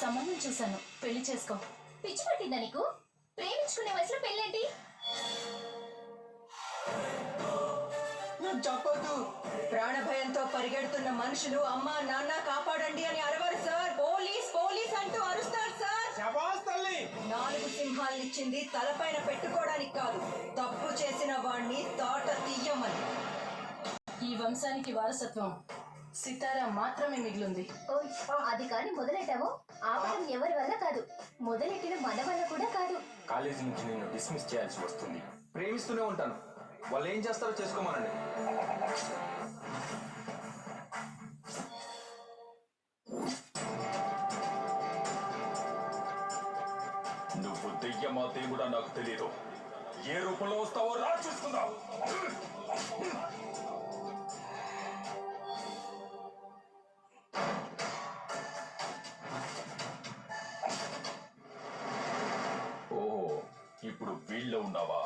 సంబంధం చూశాను, పెళ్లి చేసుకో. పిచ్చి పట్టిందా నీకు? ప్రేమించుకునే వయసులో పెళ్ళేంటి? చెప్పొద్దు. ప్రాణభయంతో పరిగెడుతున్న మనుషులు అమ్మా నాన్న కాపాడండి అని అరవరు సార్. పోలీస్ పోలీస్ అంటూ అరుస్తారు సార్. 4 సింహాలనిచ్చింది తలపైన పెట్టుకోవడానికి కాదు, తప్పు చేసిన వాణ్ణి తాట తీయమని. ఈ వంశానికి వారసత్వం సితారా మాత్రమే మిగిలింది. ఓయ్, అది కానీ మొదలెట్టావో ఆపడం ఎవరి వల్ల కాదు, మొదలెట్టిన మన వల్ల కూడా కాదు. కాలేజీ నుంచి నేను డిస్మిస్ చేయాల్సి వస్తుంది. ప్రేమిస్తూనే ఉంటాను, వాళ్ళు ఏం చేస్తారో చేసుకోమనండి. నువ్వు దెయ్యమా దేవుడా నాకు తెలియదు. ఏ రూపంలో వస్తావో రా చూసుకుందాం. ఓహో, ఇప్పుడు వీళ్ళలో ఉన్నావా?